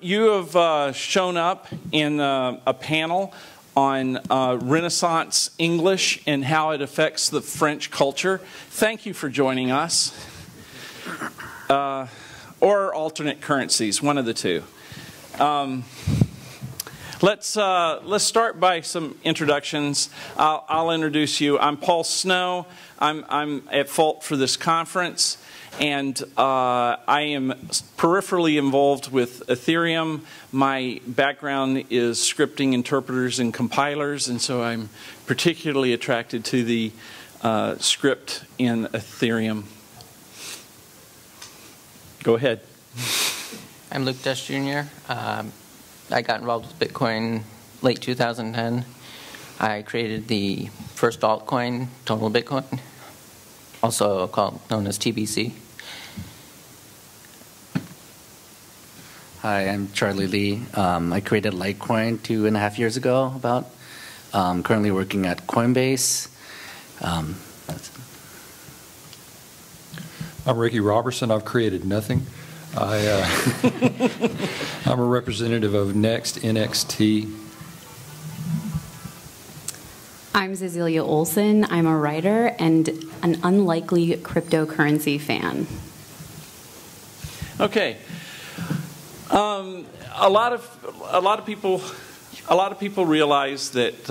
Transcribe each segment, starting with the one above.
You have shown up in a panel on Renaissance English and how it affects the French culture. Thank you for joining us. Or alternate currencies, one of the two. Let's start by some introductions. I'll introduce you. I'm Paul Snow. I'm at fault for this conference, and I am peripherally involved with Ethereum. My background is scripting interpreters and compilers, and so I'm particularly attracted to the script in Ethereum. Go ahead. I'm Dashjr. I got involved with Bitcoin late 2010. I created the first altcoin, Total Bitcoin, also known as TBC. Hi, I'm Charlie Lee. I created Litecoin 2.5 years ago, about. Currently working at Coinbase. I'm Ricky Robertson. I've created nothing. I'm a representative of Next NXT. I'm Zezelia Olson. I'm a writer and an unlikely cryptocurrency fan. Okay. A lot of people realize that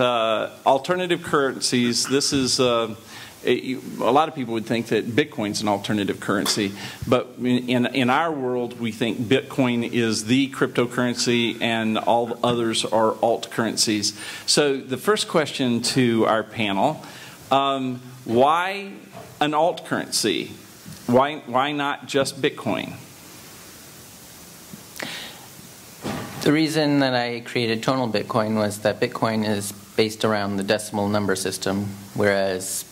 alternative currencies. This is. A lot of people would think that Bitcoin's an alternative currency, but in our world, we think Bitcoin is the cryptocurrency and all others are alt currencies. So the first question to our panel, why an alt currency? Why not just Bitcoin? The reason that I created Tonal Bitcoin was that Bitcoin is based around the decimal number system, whereas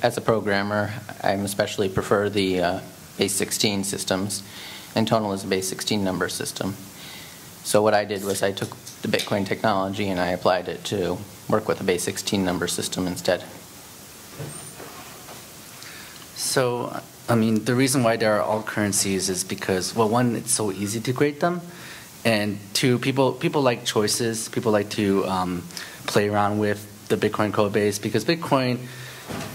as a programmer, I especially prefer the base 16 systems, and Tonal is a base 16 number system. So what I did was I took the Bitcoin technology and I applied it to work with a base 16 number system instead. So, I mean, the reason why there are alt currencies is because, well, one, it's so easy to create them, and two, people like choices. People like to play around with the Bitcoin code base because Bitcoin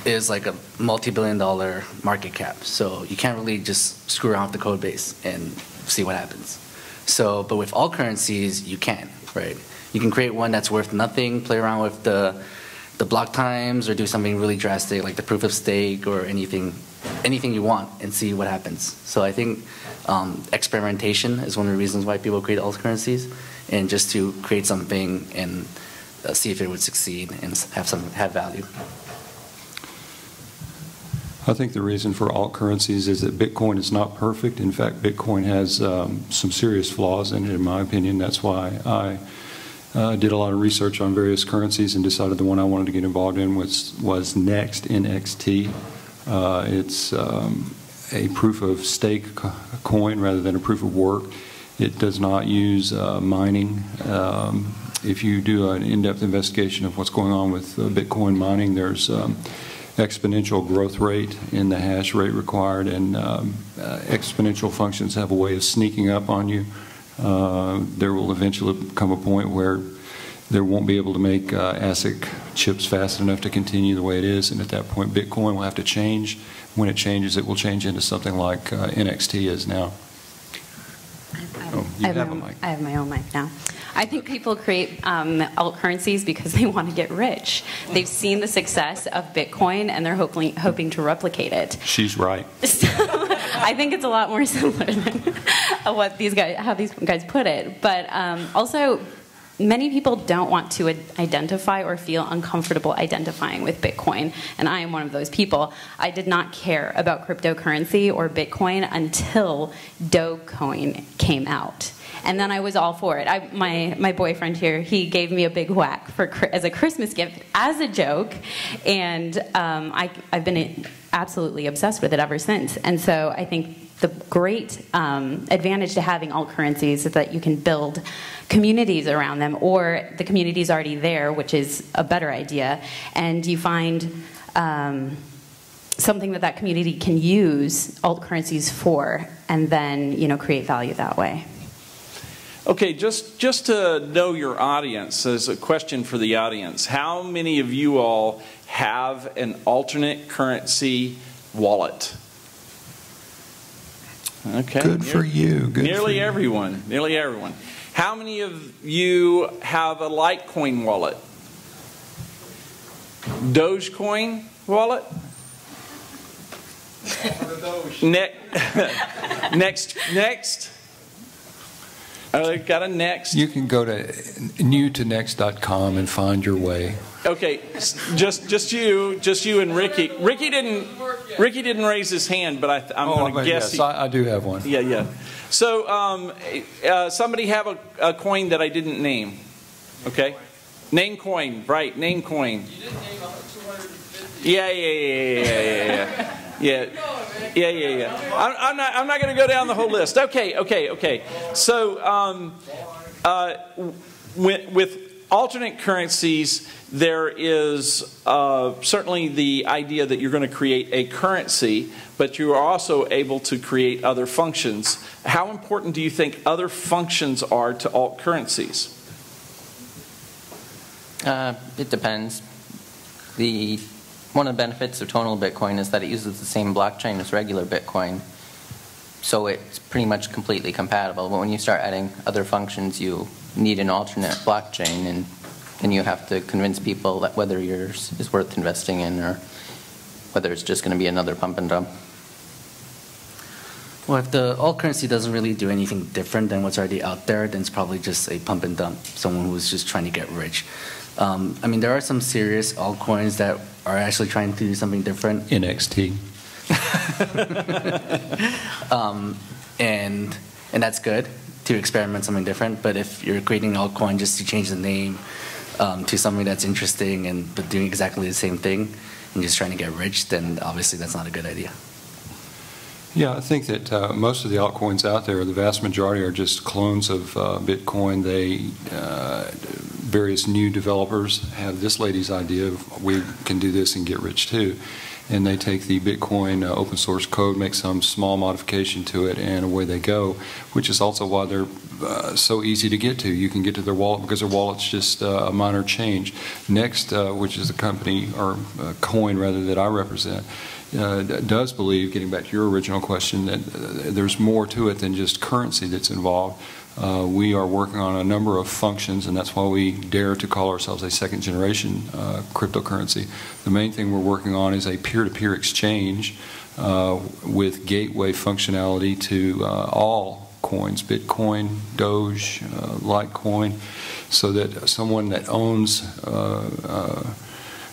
is like a multi-billion-dollar market cap, so you can't really just screw around with the code base and see what happens. So, but with alt currencies, you can, right? You can create one that's worth nothing, play around with the block times, or do something really drastic like the proof of stake or anything you want, and see what happens. So I think experimentation is one of the reasons why people create alt currencies, and just to create something and see if it would succeed and have value. I think the reason for alt currencies is that Bitcoin is not perfect. In fact, Bitcoin has some serious flaws in it, in my opinion. That's why I did a lot of research on various currencies and decided the one I wanted to get involved in was Next NXT. It's a proof of stake coin rather than a proof of work. It does not use mining. If you do an in-depth investigation of what's going on with Bitcoin mining, there's exponential growth rate in the hash rate required, and exponential functions have a way of sneaking up on you. There will eventually come a point where there won't be able to make ASIC chips fast enough to continue the way it is, and at that point Bitcoin will have to change. When it changes, it will change into something like NXT is now. I have my own mic now. I think people create alt currencies because they want to get rich. They've seen the success of Bitcoin and they're hoping to replicate it. She's right. So, I think it's a lot more similar than how these guys put it. But also, many people don't want to identify or feel uncomfortable identifying with Bitcoin, and I am one of those people. I did not care about cryptocurrency or Bitcoin until Dogecoin came out. And then I was all for it. My boyfriend here, he gave me a big whack as a Christmas gift, as a joke, and I've been absolutely obsessed with it ever since. And so I think the great advantage to having alt currencies is that you can build communities around them, or the community's already there, which is a better idea, and you find something that community can use alt currencies for, and then create value that way. Okay, just to know your audience, as a question for the audience, how many of you all have an alternate currency wallet? Okay. Good for you. Good nearly for you. everyone. Nearly everyone. How many of you have a Litecoin wallet? Dogecoin wallet? Next. Oh, got a next. You can go to newtonext.com and find your way. Okay, just you and Ricky. Ricky didn't raise his hand, but I'm going to guess. Yes, I do have one. Yeah. So somebody have a coin that I didn't name. Okay, name coin, right? Name coin. You didn't name 250. Yeah. I'm not going to go down the whole list. Okay. So with alternate currencies, there is certainly the idea that you're going to create a currency, but you are also able to create other functions. How important do you think other functions are to alt currencies? It depends. One of the benefits of tonal Bitcoin is that it uses the same blockchain as regular Bitcoin, so it's pretty much completely compatible. But when you start adding other functions, you need an alternate blockchain, and then you have to convince people that whether yours is worth investing in or whether it's just going to be another pump and dump. Well, if the alt currency doesn't really do anything different than what's already out there, then it's probably just a pump and dump, someone who's just trying to get rich. I mean, there are some serious altcoins that are actually trying to do something different. NXT. And that's good to experiment something different. But if you're creating an altcoin just to change the name to something that's interesting and but doing exactly the same thing and just trying to get rich, then obviously that's not a good idea. Yeah, I think that most of the altcoins out there, the vast majority are just clones of Bitcoin. Various new developers have this lady's idea of we can do this and get rich too. And they take the Bitcoin open source code, make some small modification to it, and away they go, which is also why they're so easy to get to. You can get to their wallet because their wallet's just a minor change. Next, which is a company or a coin rather that I represent, does believe, getting back to your original question, that there's more to it than just currency that's involved. We are working on a number of functions, and that's why we dare to call ourselves a second-generation cryptocurrency. The main thing we're working on is a peer-to-peer exchange with gateway functionality to all coins, Bitcoin, Doge, Litecoin, so that someone that owns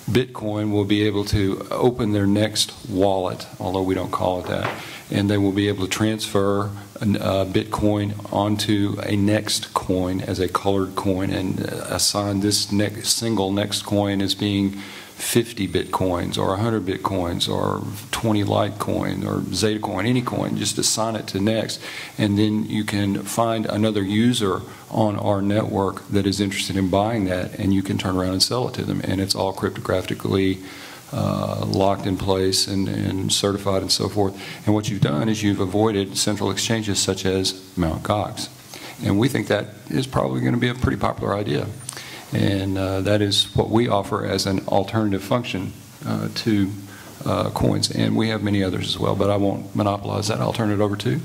Bitcoin will be able to open their next wallet, although we don't call it that, and they will be able to transfer Bitcoin onto a next coin as a colored coin and assign this single next coin as being 50 Bitcoins or 100 Bitcoins or 20 Litecoin or Zetacoin, any coin, just assign it to next. And then you can find another user on our network that is interested in buying that, and you can turn around and sell it to them. And it's all cryptographically locked in place and certified and so forth. And what you've done is you've avoided central exchanges such as Mt. Gox. And we think that is probably going to be a pretty popular idea. And that is what we offer as an alternative function to coins. And we have many others as well, but I won't monopolize that. I'll turn it over to.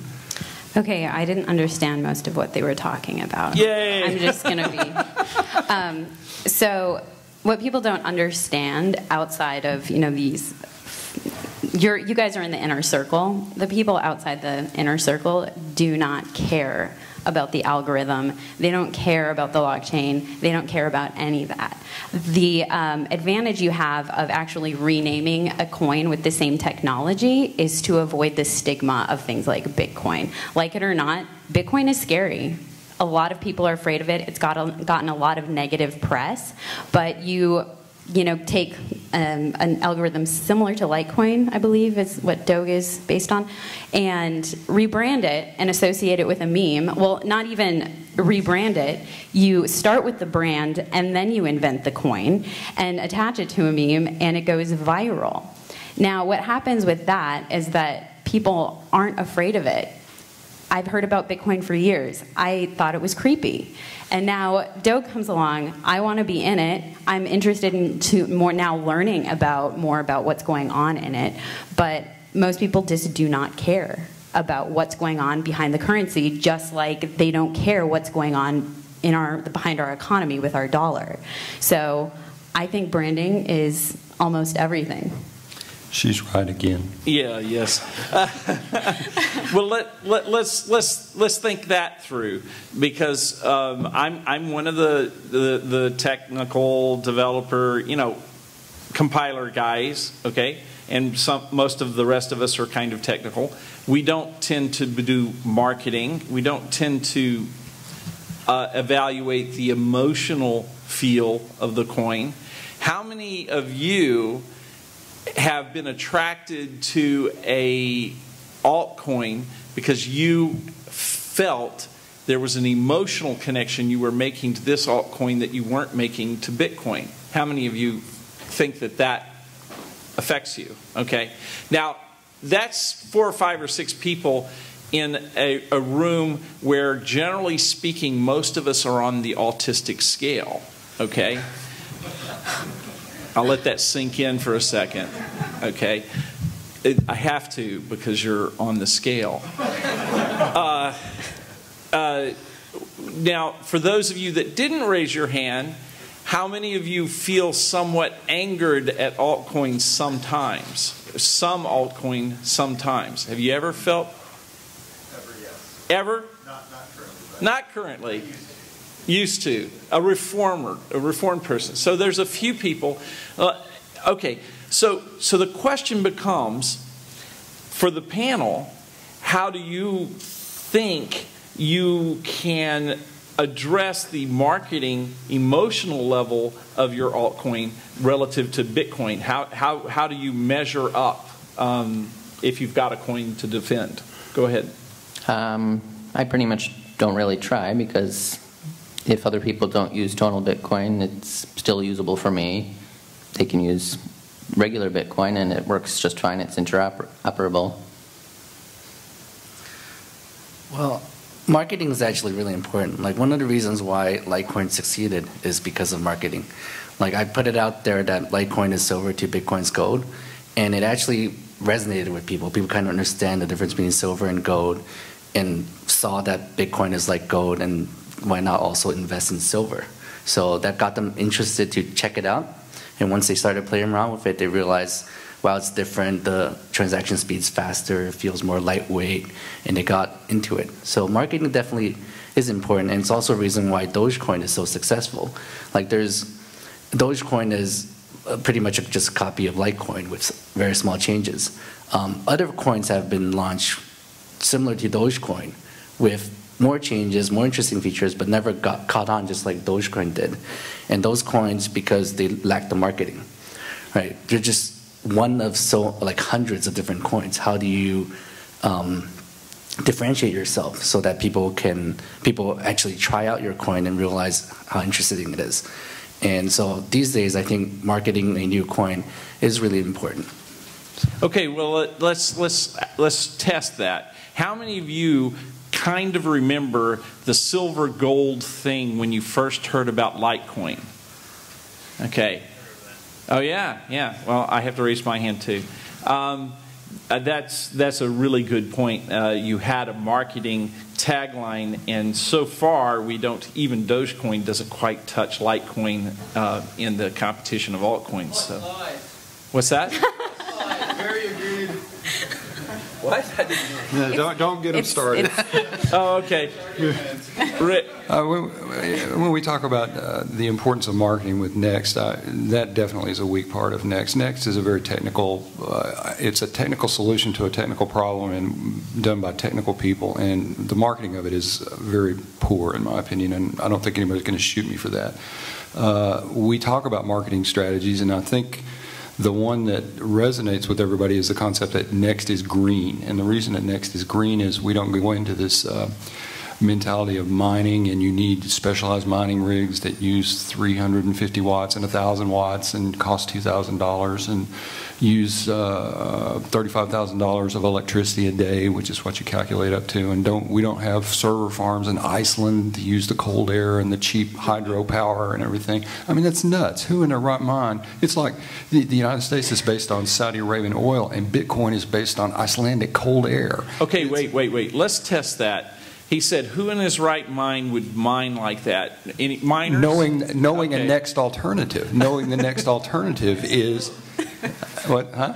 Okay, I didn't understand most of what they were talking about. Yay! I'm just going to be... So what people don't understand outside of, these... You guys are in the inner circle. The people outside the inner circle do not care about the algorithm. They don't care about the blockchain. They don't care about any of that. The advantage you have of actually renaming a coin with the same technology is to avoid the stigma of things like Bitcoin. Like it or not, Bitcoin is scary. A lot of people are afraid of it. It's gotten a lot of negative press, but you take an algorithm similar to Litecoin, I believe is what Doge is based on, and rebrand it and associate it with a meme. Well, not even rebrand it. You start with the brand, and then you invent the coin and attach it to a meme, and it goes viral. Now, what happens with that is that people aren't afraid of it. I've heard about Bitcoin for years. I thought it was creepy. And now Doge comes along. I want to be in it. I'm interested in more now learning more about what's going on in it. But most people just do not care about what's going on behind the currency, just like they don't care what's going on in behind our economy with our dollar. So I think branding is almost everything. She's right again. Yeah. Yes. Well, let's think that through, because I'm one of the technical developer, compiler guys. Okay, and most of the rest of us are kind of technical. We don't tend to do marketing. We don't tend to evaluate the emotional feel of the coin. How many of you have been attracted to a altcoin because you felt there was an emotional connection you were making to this altcoin that you weren't making to Bitcoin? How many of you think that affects you? Okay. Now, that's 4 or 5 or 6 people in a room where, generally speaking, most of us are on the autistic scale. Okay? I'll let that sink in for a second. Okay? I have to, because you're on the scale. Now, for those of you that didn't raise your hand, how many of you feel somewhat angered at altcoins sometimes? Some altcoin sometimes. Have you ever felt? Ever, yes. Ever? Not currently. Not currently. Used to. A reformed person. So there's a few people. Okay, so the question becomes, for the panel, how do you think you can address the marketing emotional level of your altcoin relative to Bitcoin? How do you measure up if you've got a coin to defend? Go ahead. I pretty much don't really try, because if other people don't use tonal Bitcoin, it's still usable for me. They can use regular Bitcoin and it works just fine. It's interoperable. Well, marketing is actually really important. Like, one of the reasons why Litecoin succeeded is because of marketing. Like, I put it out there that Litecoin is silver to Bitcoin's gold, and it actually resonated with people. People kind of understand the difference between silver and gold, and saw that Bitcoin is like gold, and why not also invest in silver? So that got them interested to check it out. And once they started playing around with it, they realized, wow, it's different. The transaction speed's faster, it feels more lightweight, and they got into it. So marketing definitely is important, and it's also a reason why Dogecoin is so successful. Like, Dogecoin is pretty much just a copy of Litecoin with very small changes. Other coins have been launched similar to Dogecoin with more changes, more interesting features, but never got caught on just like Dogecoin did. And those coins, because they lack the marketing, right? They're just one of hundreds of different coins. How do you differentiate yourself so that people actually try out your coin and realize how interesting it is? And so these days, I think marketing a new coin is really important. Okay, well, let's test that. How many of you kind of remember the silver gold thing when you first heard about Litecoin? Okay. Oh yeah. Well, I have to raise my hand too. That's a really good point. You had a marketing tagline, and so far even Dogecoin doesn't quite touch Litecoin in the competition of altcoins. So, what's that? Very agreed. What? No, don't get them started. Oh, okay. Rick. When we talk about the importance of marketing with Next, that definitely is a weak part of Next. Next is a very technical, it's a technical solution to a technical problem and done by technical people, and the marketing of it is very poor in my opinion, and I don't think anybody's going to shoot me for that. We talk about marketing strategies, and I think the one that resonates with everybody is the concept that Next is green. And the reason that Next is green is we don't go into this mentality of mining, and you need specialized mining rigs that use 350 watts and 1,000 watts and cost $2,000 and use $35,000 of electricity a day, which is what you calculate up to. And we don't have server farms in Iceland to use the cold air and the cheap hydropower and everything. I mean, that's nuts. Who in their right mind? It's like the United States is based on Saudi Arabian oil, and Bitcoin is based on Icelandic cold air. Okay, wait. Let's test that. He said, who in his right mind would mine like that? Any miners? Knowing Okay. a next alternative. Knowing the next alternative is... What? Huh?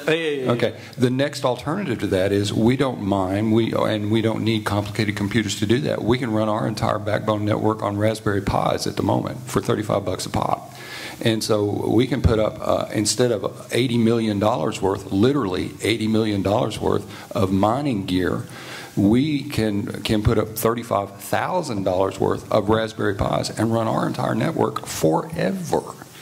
Okay. The next alternative to that is we don't mine, and we don't need complicated computers to do that. We can run our entire backbone network on Raspberry Pis at the moment for $35 a pop. And so we can put up, instead of $80 million worth, literally $80 million worth of mining gear, we can put up $35,000 worth of Raspberry Pis and run our entire network forever.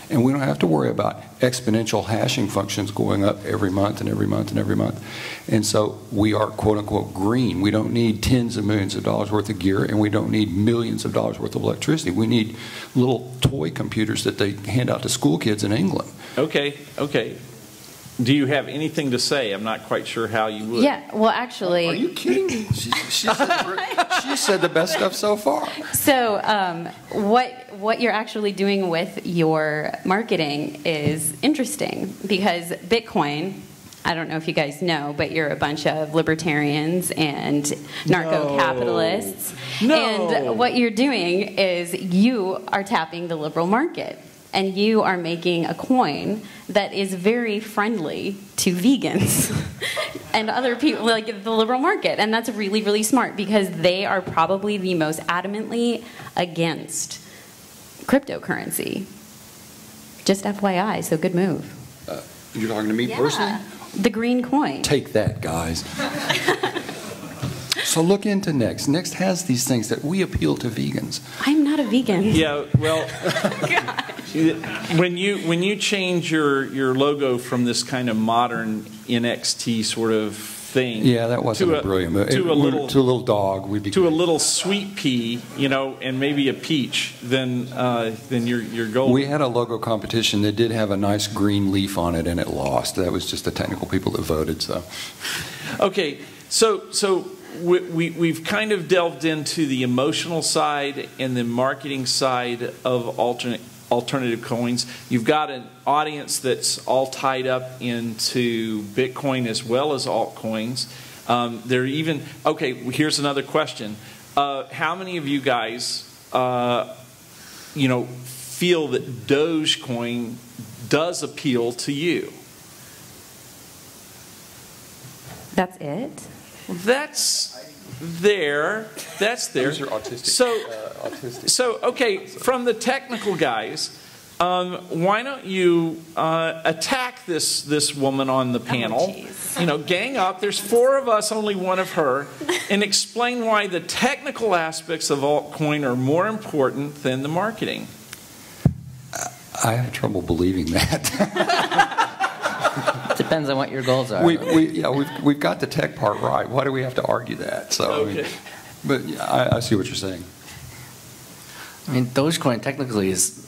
And we don't have to worry about exponential hashing functions going up every month and every month and every month. And so we are, quote unquote, green. We don't need tens of millions of dollars worth of gear, and we don't need millions of dollars worth of electricity. We need little toy computers that they hand out to school kids in England. Okay. Do you have anything to say? I'm not quite sure how you would. Yeah, well, actually... Are you kidding? She said the best stuff so far. So what you're actually doing with your marketing is interesting, because Bitcoin, I don't know if you guys know, but you're a bunch of libertarians and narco-capitalists. No. And what you're doing is you are tapping the liberal market. And you are making a coin that is very friendly to vegans and other people, like the liberal market. And that's really, really smart, because they are probably the most adamantly against cryptocurrency. Just FYI, so good move. You're talking to me personally? The green coin. Take that, guys. So look into Next. Next has these things that we appeal to vegans. I'm not a vegan. Yeah, well, when you change your logo from this kind of modern NXT sort of thing, Yeah, that wasn't a brilliant move. to a little dog, we'd be to a little sweet pea, and maybe a peach, then you're golden. We had a logo competition that did have a nice green leaf on it, and it lost. That was just the technical people that voted. So, Okay, so we've kind of delved into the emotional side and the marketing side of alternative coins. You've got an audience that's all tied up into Bitcoin as well as altcoins. They're even, okay, here's another question. How many of you guys, feel that Dogecoin does appeal to you? That's it? That's there. These are autistic. So okay, from the technical guys, why don't you attack this woman on the panel? Gang up. There's 4 of us, only 1 of her, and explain why the technical aspects of altcoin are more important than the marketing. I have trouble believing that. Depends on what your goals are. We've got the tech part right. Why do we have to argue that? So, Okay. But I see what you're saying. I mean, Dogecoin technically is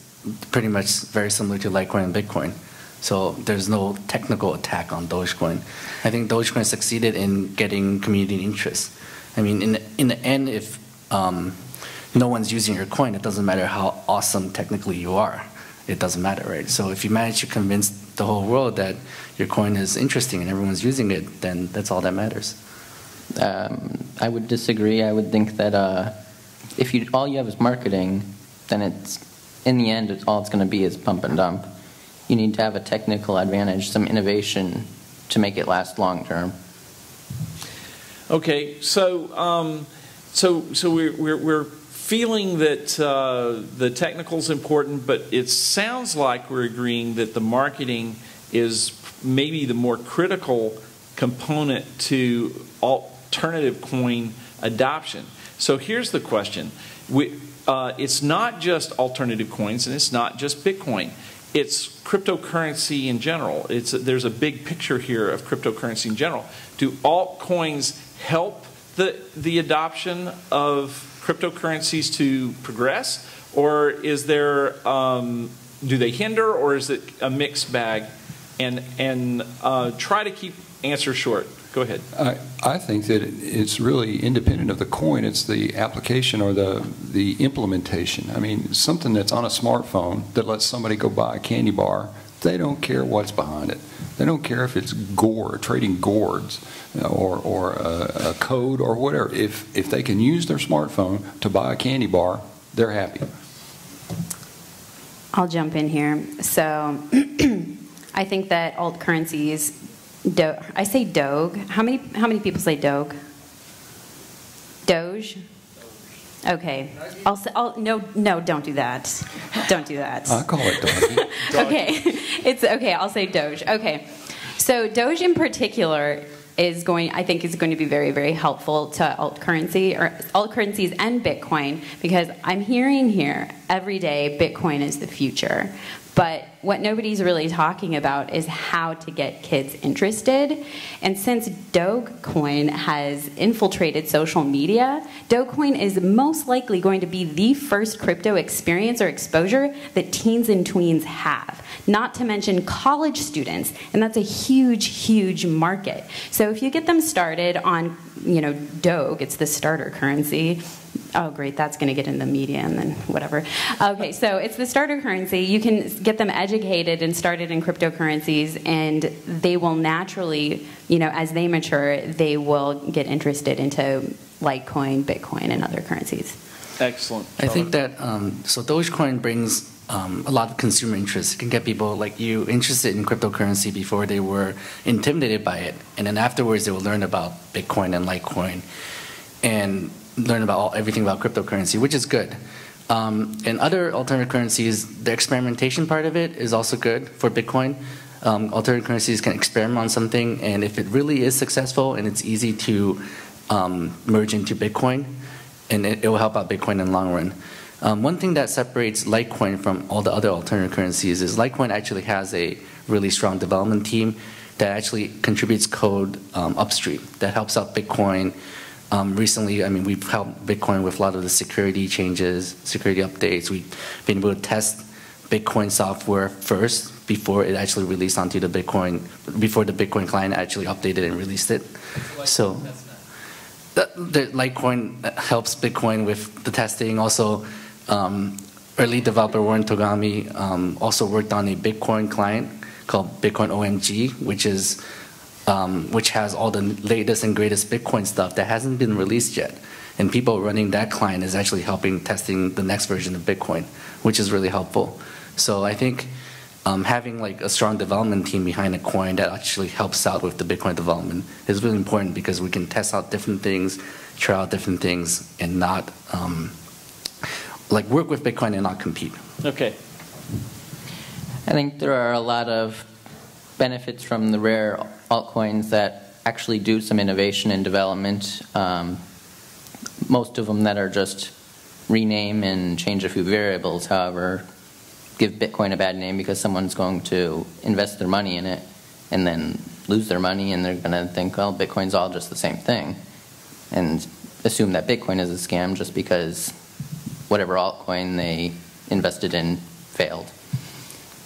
pretty much very similar to Litecoin and Bitcoin. So there's no technical attack on Dogecoin. I think Dogecoin succeeded in getting community interest. I mean, in the end, if no one's using your coin, it doesn't matter how awesome technically you are. It doesn't matter, right? So if you manage to convince the whole world that your coin is interesting and everyone's using it, then that's all that matters. I would disagree. I would think that if all you have is marketing, then in the end, all it's going to be is pump and dump. You need to have a technical advantage, some innovation to make it last long term. Okay, so we're feeling that the technical is important, but it sounds like we're agreeing that the marketing is maybe the more critical component to alternative coin adoption. So here's the question. It's not just alternative coins, and it's not just Bitcoin. It's cryptocurrency in general. There's a big picture here of cryptocurrency in general. Do altcoins help the adoption of cryptocurrencies to progress, or is there do they hinder, or is it a mixed bag? And try to keep answers short. Go ahead. I think that it's really independent of the coin. It's the application or the implementation. I mean, something that's on a smartphone that lets somebody go buy a candy bar, they don't care what's behind it. They don't care if it's trading gourds or a code or whatever. If they can use their smartphone to buy a candy bar, they're happy. I'll jump in here. So I think that alt currencies, I say Doge. How many people say Doge? Doge? Okay. No, don't do that. Don't do that. I call it Doge. Okay. It's okay. I'll say Doge. Okay. So Doge in particular I think is going to be very, very helpful to alt currencies and Bitcoin, because I'm hearing here every day Bitcoin is the future. But what nobody's really talking about is how to get kids interested. And since Dogecoin has infiltrated social media, Dogecoin is most likely going to be the first crypto experience or exposure that teens and tweens have. Not to mention college students, and that's a huge, huge market. So if you get them started on, Doge, it's the starter currency. Oh, great, that's going to get in the media and then whatever. Okay, so it's the starter currency. You can get them educated and started in cryptocurrencies, and they will naturally, as they mature, they will get interested into Litecoin, Bitcoin, and other currencies. Excellent. I think that, so Dogecoin brings a lot of consumer interest. It can get people like you interested in cryptocurrency before they were intimidated by it. And then afterwards, they will learn about Bitcoin and Litecoin and learn about everything about cryptocurrency, which is good. And other alternative currencies, the experimentation part of it is also good for Bitcoin. Alternative currencies can experiment on something, and if it really is successful and it's easy to merge into Bitcoin, and it will help out Bitcoin in the long run. One thing that separates Litecoin from all the other alternative currencies is Litecoin actually has a really strong development team that actually contributes code upstream that helps out Bitcoin. Recently, we've helped Bitcoin with a lot of the security changes, security updates. We've been able to test Bitcoin software first before it actually released onto the Bitcoin, before the Bitcoin client actually updated and released it. So the Litecoin helps Bitcoin with the testing. Also, early developer Warren Togami also worked on a Bitcoin client called Bitcoin OMG, which has all the latest and greatest Bitcoin stuff that hasn't been released yet. And people running that client is actually helping testing the next version of Bitcoin, which is really helpful. So I think having like a strong development team behind a coin that actually helps out with the Bitcoin development is really important, because we can test out different things, try out different things, and not work with Bitcoin and not compete. Okay. I think there are a lot of benefits from the rare altcoins that actually do some innovation and development. Most of them that are just rename and change a few variables, however, give Bitcoin a bad name because someone's going to invest their money in it and then lose their money, and they're going to think, well, Bitcoin's all just the same thing, and assume that Bitcoin is a scam just because whatever altcoin they invested in failed.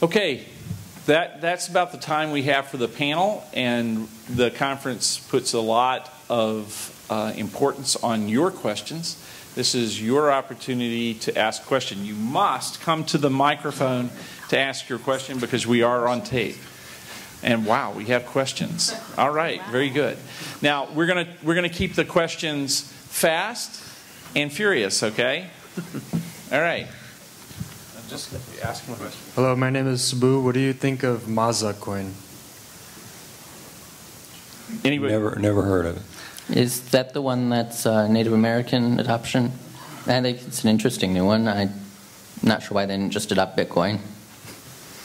Okay. That's about the time we have for the panel, and the conference puts a lot of importance on your questions. This is your opportunity to ask a question. You must come to the microphone to ask your question, because we are on tape. And wow, we have questions. All right, very good. Now we're gonna keep the questions fast and furious. Okay. All right. Just asking a question. Hello, my name is Sabu. What do you think of Maza coin? Anybody? Never heard of it. Is that the one that's Native American adoption? I think it's an interesting new one. I'm not sure why they didn't just adopt Bitcoin.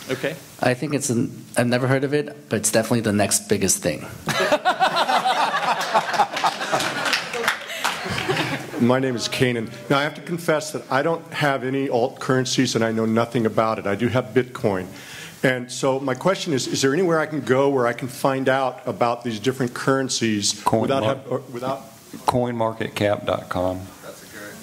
Okay. I think I've never heard of it, but it's definitely the next biggest thing. My name is Kanan. Now, I have to confess that I don't have any alt currencies and I know nothing about it. I do have Bitcoin. And so my question is there anywhere I can go where I can find out about these different currencies without CoinMarketCap.com.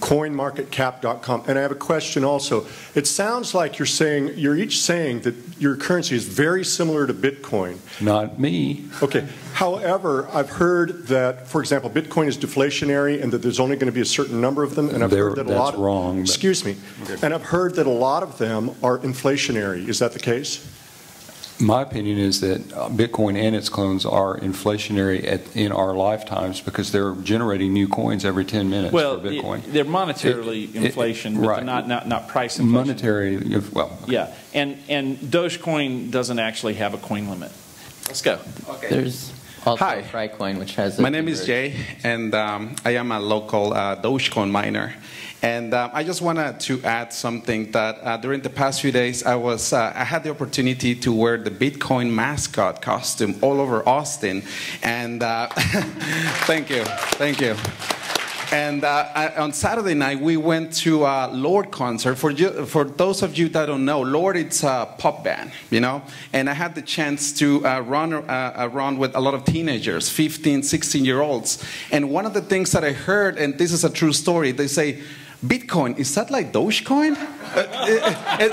CoinMarketCap.com. And I have a question also. It sounds like you're each saying that your currency is very similar to Bitcoin. Not me. Okay. However, I've heard that, for example, Bitcoin is deflationary and that there's only going to be a certain number of them. And I've heard that a lot. That's wrong. Excuse me. And I've heard that a lot of them are inflationary. Is that the case? My opinion is that Bitcoin and its clones are inflationary in our lifetimes because they're generating new coins every 10 minutes Well, for Bitcoin. they're monetarily inflation, but right. they're not price inflation. Monetary, well. Okay. Yeah, and Dogecoin doesn't actually have a coin limit. Let's go. Okay. There's also Hi. Frycoin, which has. My name is Jay, and I am a local Dogecoin miner. And I just wanted to add something that during the past few days, I had the opportunity to wear the Bitcoin mascot costume all over Austin. And thank you. And on Saturday night, we went to a Lord concert. For those of you that don't know, Lord, it's a pop band, you know. And I had the chance to run around with a lot of teenagers, 15, 16-year-olds. And one of the things that I heard, and this is a true story, they say, Bitcoin, is that like Dogecoin?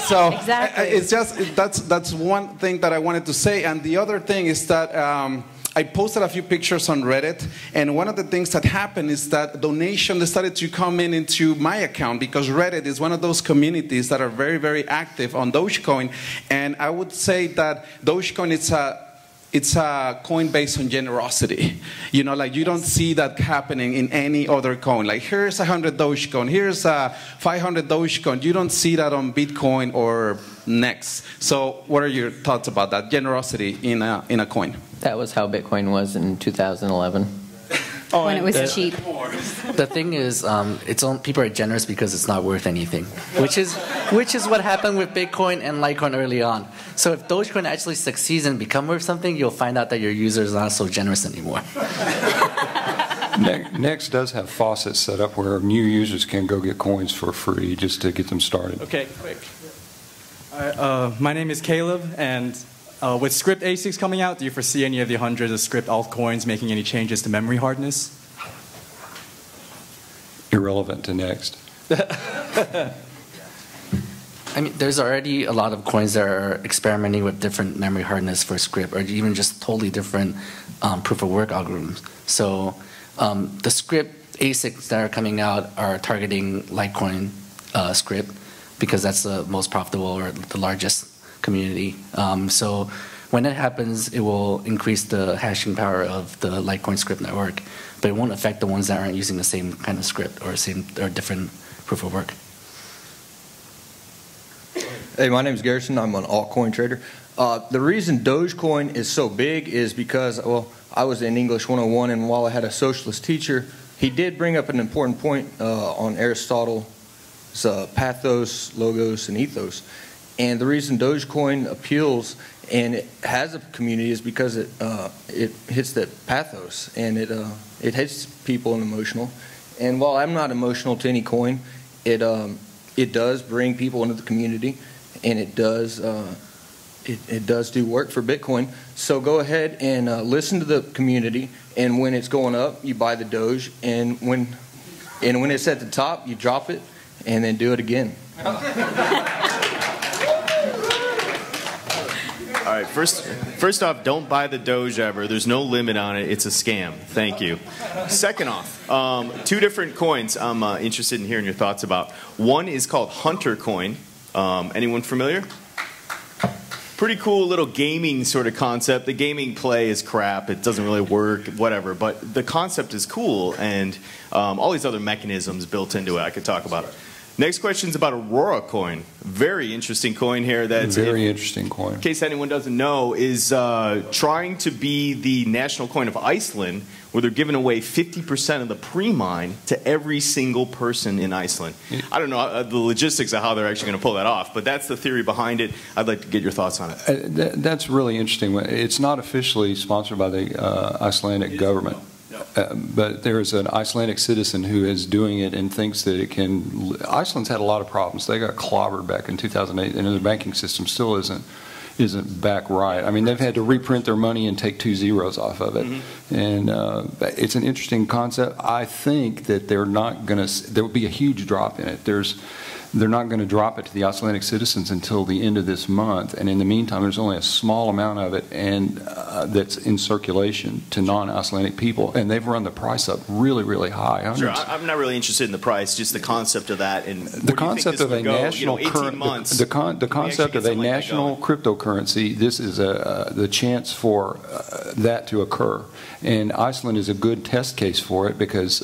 So exactly. It's just that's one thing that I wanted to say, and the other thing is that I posted a few pictures on Reddit, and one of the things that happened is that donations started to come into my account because Reddit is one of those communities that are very, very active on Dogecoin, and I would say that Dogecoin it's a coin based on generosity. You know, like you don't see that happening in any other coin. Like here's 100 Dogecoin, here's 500 Dogecoin. You don't see that on Bitcoin or Next. So what are your thoughts about that generosity in a coin? That was how Bitcoin was in 2011. When it was cheap. The thing is, people are generous because it's not worth anything, which is what happened with Bitcoin and Litecoin early on. So if Dogecoin actually succeeds and become worth something, you'll find out that your users are not so generous anymore. Next does have faucets set up where new users can go get coins for free just to get them started. Okay, quick. My name is Caleb, and with Script ASICs coming out, do you foresee any of the hundreds of Script altcoins making any changes to memory hardness? Irrelevant to Next. I mean, there's already a lot of coins that are experimenting with different memory hardness for Script, or even just totally different proof of work algorithms. So the Script ASICs that are coming out are targeting Litecoin Script because that's the most profitable or the largest community. So when that happens, it will increase the hashing power of the Litecoin Script network, but it won't affect the ones that aren't using the same kind of script or different proof of work. Hey, my name is Garrison. I'm an altcoin trader. The reason Dogecoin is so big is because, well, I was in English 101, and while I had a socialist teacher, he did bring up an important point on Aristotle's pathos, logos, and ethos. And the reason Dogecoin appeals and it has a community is because it hits that pathos, and it hits people and emotional. And while I'm not emotional to any coin, it does bring people into the community, and it does do work for Bitcoin. So go ahead and listen to the community, and when it's going up, you buy the Doge, and when it's at the top, you drop it, and then do it again. All right, first off, don't buy the Doge ever. There's no limit on it. It's a scam. Thank you. Second off, two different coins I'm interested in hearing your thoughts about. One is called Hunter Coin. Anyone familiar? Pretty cool little gaming sort of concept. The gaming play is crap. It doesn't really work, whatever. But the concept is cool, and all these other mechanisms built into it. I could talk about it. Next question is about Aurora Coin. Very interesting coin here. That's very interesting coin. In case anyone doesn't know, is trying to be the national coin of Iceland, where they're giving away 50% of the pre-mine to every single person in Iceland. I don't know the logistics of how they're actually going to pull that off, but that's the theory behind it. I'd like to get your thoughts on it. That's really interesting. It's not officially sponsored by the Icelandic government. But there's an Icelandic citizen who is doing it and thinks that it can. Iceland's had a lot of problems. They got clobbered back in 2008, and their banking system still isn't isn't back right. I mean, they've had to reprint their money and take 2 zeros off of it. And it's an interesting concept. I think that there will be a huge drop in it. They're not going to drop it to the Icelandic citizens until the end of this month, and in the meantime, there's only a small amount of it, and that's in circulation to non-Icelandic people, and they've run the price up really, really high. Sure, I'm not really interested in the price, just the concept of that, and the concept of a national the concept of a national cryptocurrency. This is the chance for that to occur, and Iceland is a good test case for it because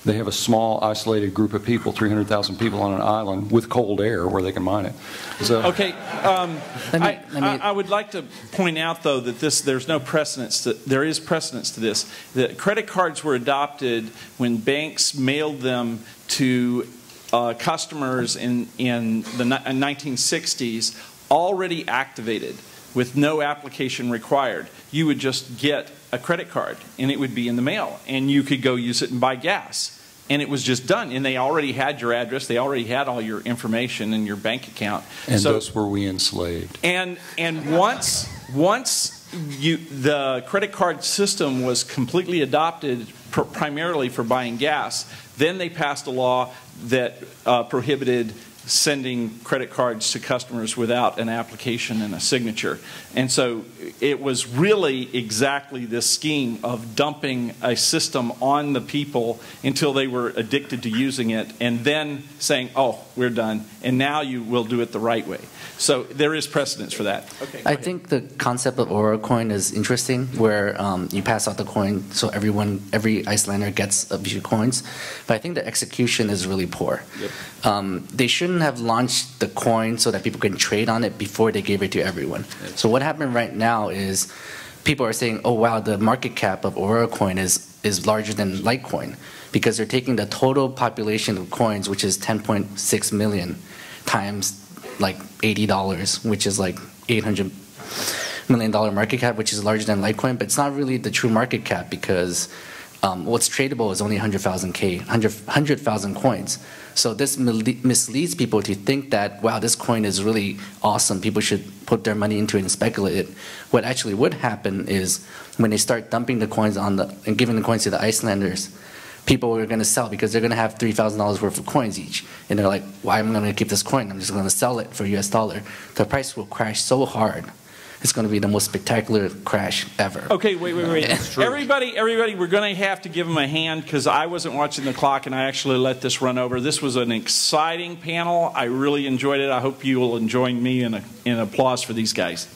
they have a small, isolated group of people, 300,000 people on an island with cold air where they can mine it. So, okay, I would like to point out, though, that there's no precedence. There is precedence to this. That credit cards were adopted when banks mailed them to customers in the 1960s, already activated with no application required. You would just get a credit card, and it would be in the mail, and you could go use it and buy gas. And it was just done, and they already had your address, they already had all your information and your bank account. And thus were we enslaved. And once the credit card system was completely adopted primarily for buying gas, then they passed a law that prohibited sending credit cards to customers without an application and a signature. And so it was really exactly this scheme of dumping a system on the people until they were addicted to using it, and then saying, oh, we're done, and now you will do it the right way. So there is precedence for that. Okay, I think the concept of Aura coin is interesting, where you pass out the coin so every Icelander gets a few coins. But I think the execution is really poor. Yep. They shouldn't have launched the coin so that people can trade on it before they gave it to everyone. Yep. So what happened right now is people are saying, oh wow, the market cap of Aura coin is larger than Litecoin, because they're taking the total population of coins, which is 10.6 million, times like $80, which is like $800 million market cap, which is larger than Litecoin, but it's not really the true market cap, because what's tradable is only 100,000 coins. So this misleads people to think that, wow, this coin is really awesome, people should put their money into it and speculate it. What actually would happen is when they start dumping the coins and giving the coins to the Icelanders, people are going to sell because they're going to have $3,000 worth of coins each. And they're like, why am I going to keep this coin? I'm just going to sell it for US dollar. The price will crash so hard. It's going to be the most spectacular crash ever. Okay, wait. Everybody, we're going to have to give them a hand, because I wasn't watching the clock and I actually let this run over. This was an exciting panel. I really enjoyed it. I hope you will join me in applause for these guys.